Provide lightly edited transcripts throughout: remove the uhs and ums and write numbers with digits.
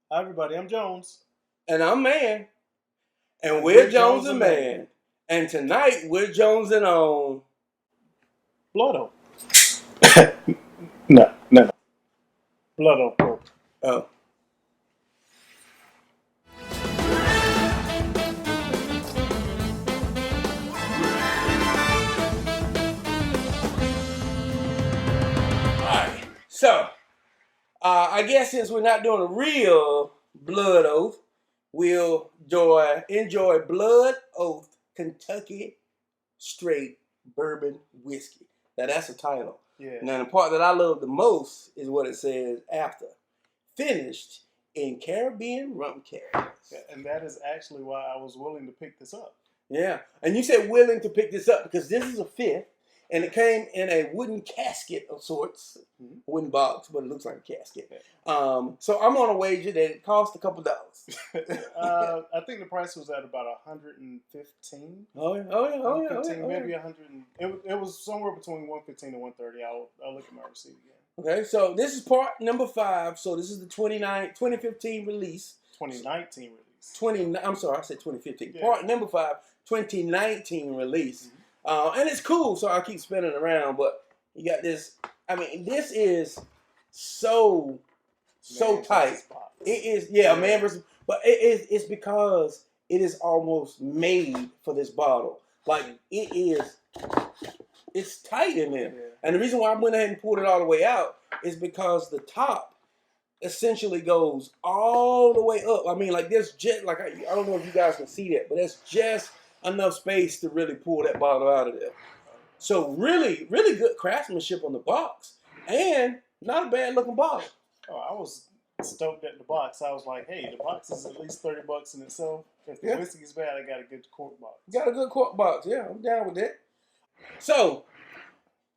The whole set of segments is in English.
Hi, everybody. I'm Jones. And I'm Man. And And we're we're Jones Jones and and Mann. Man. And tonight we're jonesing on. Blood oath. No. Blood oath bourbon. Oh. Alright. So, I guess since we're not doing a real blood oath, we'll enjoy Blood Oath Kentucky Straight Bourbon Whiskey. Now that's the title. Yeah. Now the part that I love the most is what it says after. Finished in Caribbean rum casks. Yeah, and that is actually why I was willing to pick this up. Yeah, and you said willing to pick this up because this is a fifth, and it came in a wooden casket of sorts, wooden box, but it looks like a casket. So I'm on a wager that it cost a couple dollars. I think the price was at about $115. Oh yeah. Maybe $100. It was somewhere between $115 and $130. I'll look at my receipt again. Okay, so this is part number 5. So this is the 2015 release. 2019 release. I'm sorry, I said 2015. Yeah. Part number 5, 2019 release. And it's cool, so I keep spinning around. But you got this. I mean, this is so tight. It is, man versus. But it's because it is almost made for this bottle. Like it's tight in there. Yeah. And the reason why I went ahead and pulled it all the way out is because the top essentially goes all the way up. I mean, like there's just like I don't know if you guys can see that, but there's just enough space to really pull that bottle out of there. So really, really good craftsmanship on the box, and not a bad looking bottle. Oh, I was stoked at the box. I was like, hey, the box is at least $30 in itself. If the whiskey is bad, I got a good cork box. Got a good cork box. Yeah, I'm down with that. So,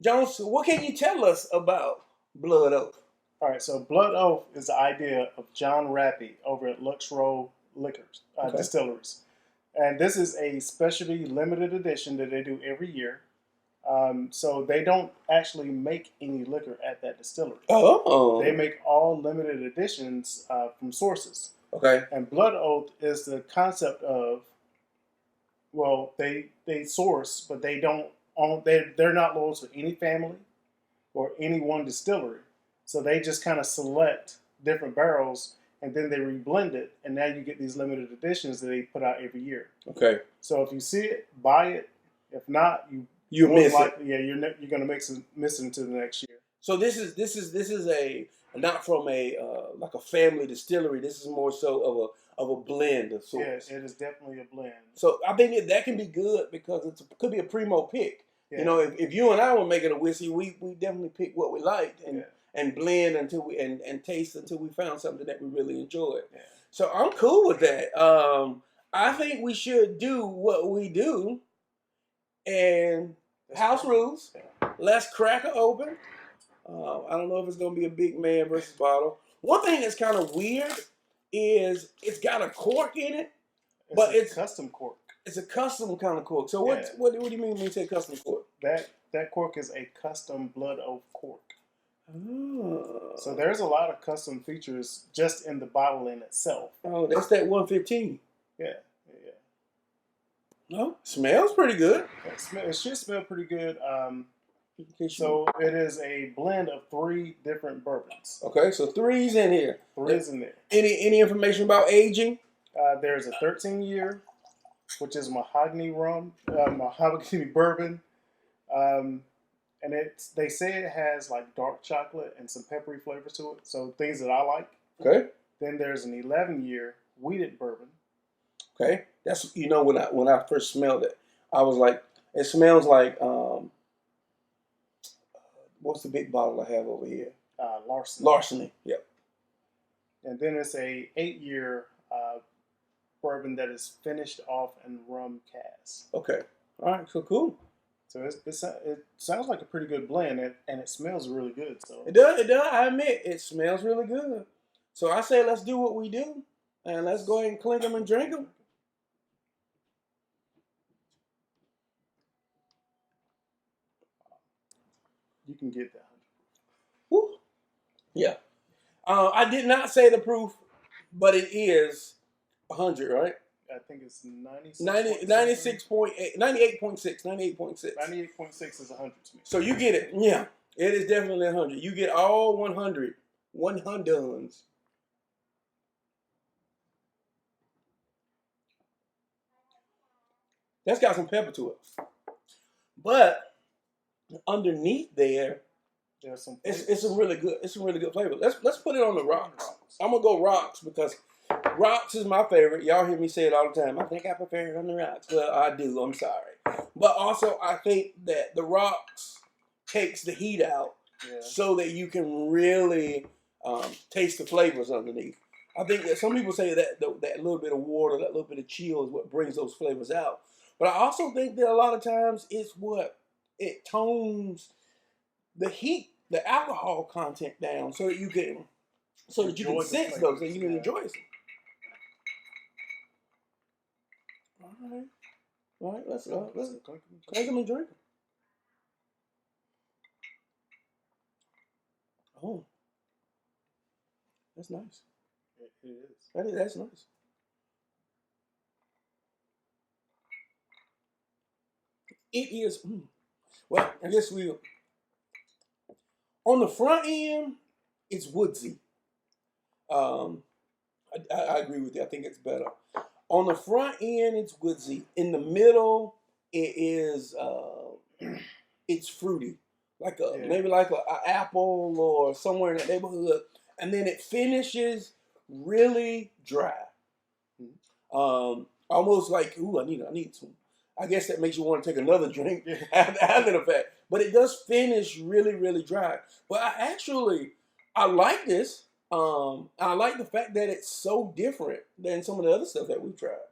Jones, what can you tell us about Blood Oath? All right, so Blood Oath is the idea of John Rappy over at Lux Row Liquors, Distilleries. And this is a specialty limited edition that they do every year. So they don't actually make any liquor at that distillery. Oh. They make all limited editions from sources. Okay. And Blood Oath is the concept of, well, they source, but they don't own, they're not loyal to any family or any one distillery. So they just kind of select different barrels and then they reblend it, and now you get these limited editions that they put out every year. Okay. So if you see it, buy it. If not, you miss it. Yeah, you're going to miss it into the next year. So this is a not from a like a family distillery. This is more so of a blend of sorts. Yeah, it is definitely a blend. So I think that can be good because it could be a primo pick. Yeah. You know, if you and I were making a whiskey, we definitely pick what we liked and blend until we and taste until we found something that we really enjoyed. Yeah. So I'm cool with that. I think we should do what we do. And house rules. Let's crack it open. I don't know if it's going to be a big man versus bottle. One thing that's kind of weird is it's got a cork in it, but it's custom cork. It's a custom kind of cork. So what do you mean when you say custom cork? That cork is a custom Blood Oath cork. Oh. So there's a lot of custom features just in the bottle in itself. Oh, that's that 115. Yeah. No, smells pretty good. It should smell pretty good. So it is a blend of 3 different bourbons. Okay, so 3's in here. 3's in there. Any information about aging? There's a 13-year, which is mahogany bourbon, and they say it has like dark chocolate and some peppery flavors to it. So things that I like. Okay. Then there's an 11-year wheated bourbon. Okay, that's when I first smelled it, I was like, it smells like what's the big bottle I have over here? Larceny. Yep. And then it's a 8-year bourbon that is finished off in rum cask. Okay. All right. So cool. So it sounds like a pretty good blend, and it smells really good. So it does. I admit it smells really good. So I say let's do what we do, and let's go ahead and clink them and drink them. You can get that. Woo. Yeah. I did not say the proof but it is 100, right? I think it's 96. 98.6. 98.6 is 100 to me. So you get it. Yeah, it is definitely 100. You get all 100. 100s. That's got some pepper to it. But underneath there, it's a really good flavor. Let's put it on the rocks. I'm gonna go rocks because rocks is my favorite. Y'all hear me say it all the time. I think I prefer it on the rocks. Well, I do. I'm sorry. But also, I think that the rocks takes the heat out so that you can really taste the flavors underneath. I think that some people say that that little bit of water, that little bit of chill is what brings those flavors out. But I also think that a lot of times it's what it tones the heat, the alcohol content down so that you can sense those and you can enjoy it. All right, let's crank them and drink them. Oh, that's nice. It is. That's nice. It is. Well, I guess on the front end, it's woodsy. I agree with you. I think it's better. On the front end, it's woodsy. In the middle, it is it's fruity, maybe like an apple or somewhere in that neighborhood. And then it finishes really dry, almost like I need some. I guess that makes you want to take another drink after the fact. But it does finish really, really dry. But I like this. I like the fact that it's so different than some of the other stuff that we've tried.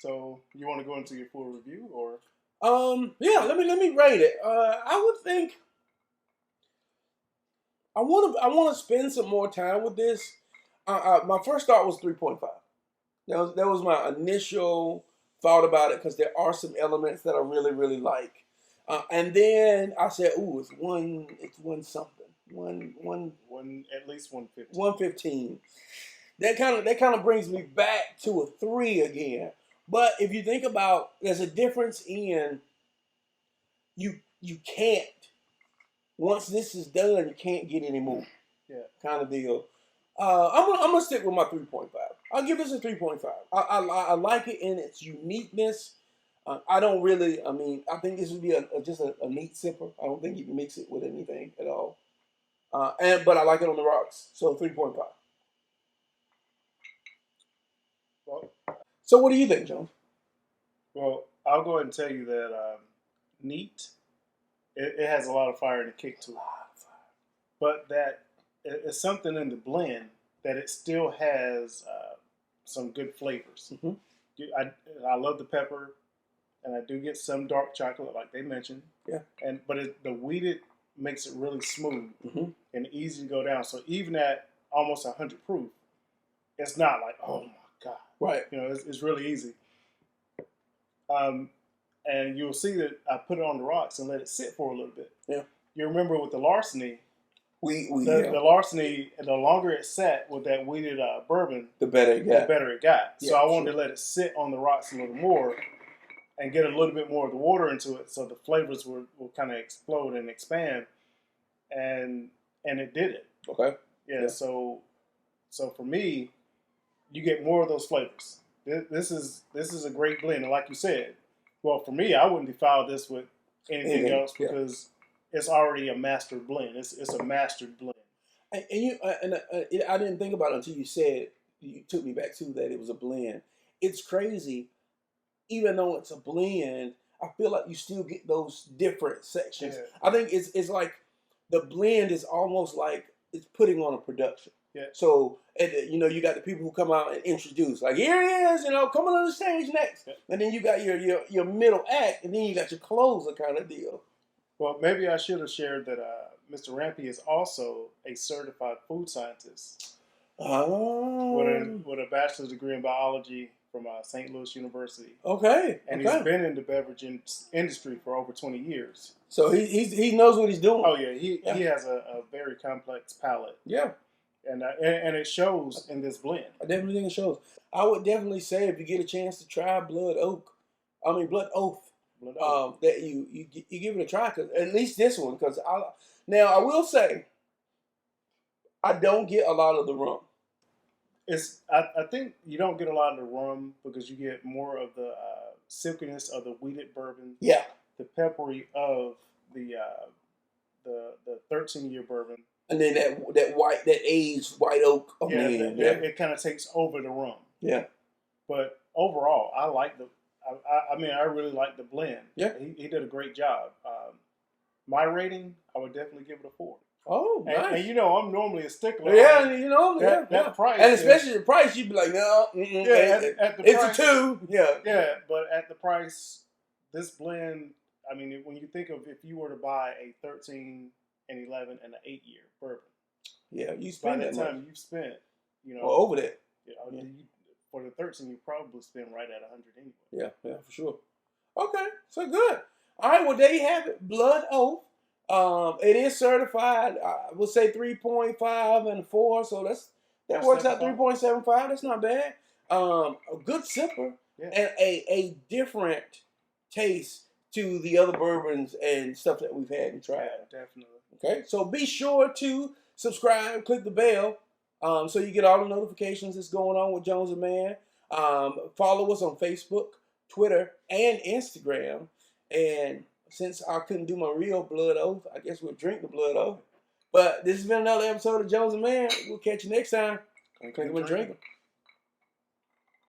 So you want to go into your full review, or? Yeah. Let me rate it. I would think I want to spend some more time with this. My first thought was 3.5. That was my initial thought about it because there are some elements that I really, really like. And then I said, "Ooh, it's one something, one at least 115. 115." That kind of brings me back to a 3 again. But if you think about, there's a difference in you can't, once this is done, you can't get any more. Yeah, kind of deal. I'm gonna stick with my 3.5. I'll give this a 3.5. I like it in its uniqueness. I think this would be just a neat sipper. I don't think you can mix it with anything at all. But I like it on the rocks, so 3.5. Well, so what do you think, Jones? Well, I'll go ahead and tell you that neat. It has a lot of fire and a kick to it, but that it's something in the blend that it still has some good flavors. Mm-hmm. I love the pepper, and I do get some dark chocolate, like they mentioned. Yeah. But the wheated makes it really smooth and easy to go down. So even at almost 100 proof, it's not like, oh my God. Right. It's really easy. And you'll see that I put it on the rocks and let it sit for a little bit. Yeah. You remember with the larceny, the larceny, the longer it sat with that wheated bourbon, the better it got. So I wanted to let it sit on the rocks a little more and get a little bit more of the water into it, so the flavors will kind of explode and expand. And it did it. Okay. Yeah. So for me, you get more of those flavors. This is a great blend, and like you said, well, for me, I wouldn't defile this with anything else because it's already a mastered blend. It's a mastered blend. I didn't think about it until you took me back to that it was a blend. It's crazy, even though it's a blend. I feel like you still get those different sections. Yeah. I think it's like the blend is almost like it's putting on a production. Yeah. So, you got the people who come out and introduce, like, here he is, come on the stage next. Yeah. And then you got your middle act, and then you got your closer kind of deal. Well, maybe I should have shared that Mr. Rampy is also a certified food scientist. Oh. With a bachelor's degree in biology from St. Louis University. Okay. And he's been in the beverage industry for over 20 years. So he knows what he's doing. Oh, yeah. He has a very complex palate. Yeah. and it shows in this blend. I definitely think it shows. I would definitely say if you get a chance to try Blood Oath, that you give it a try, cause at least this one. Because I will say I don't get a lot of the rum. I think you don't get a lot of the rum because you get more of the silkiness of the wheated bourbon. Yeah. The peppery of the 13-year bourbon. And then that aged white oak. It kind of takes over the rum. Yeah. But overall, I like I really like the blend. Yeah. He did a great job. My rating, I would definitely give it a 4. Oh, nice. And I'm normally a stickler. Yeah, that price. And especially the price, you'd be like, no. At the it's price, a 2. Yeah. Yeah, but at the price, this blend, I mean, when you think of if you were to buy a 13, an 11, and an 8-year bourbon. Yeah, you spend by the time you've spent, over that. For the 13, you probably spend right at 100 anyway. Yeah, for sure. Okay, so good. All right, well, there you have it. Blood Oath. It is certified. I would say 3.5 and 4, so that works out 3.75. That's not bad. A good sipper and a different taste to the other bourbons and stuff that we've had and tried. Yeah, definitely. Okay, so be sure to subscribe, click the bell, so you get all the notifications that's going on with Jones and Mann. Follow us on Facebook, Twitter, and Instagram. And since I couldn't do my real Blood Oath, I guess we'll drink the Blood Oath. But this has been another episode of Jones and Mann. We'll catch you next time. Click and drink 'em.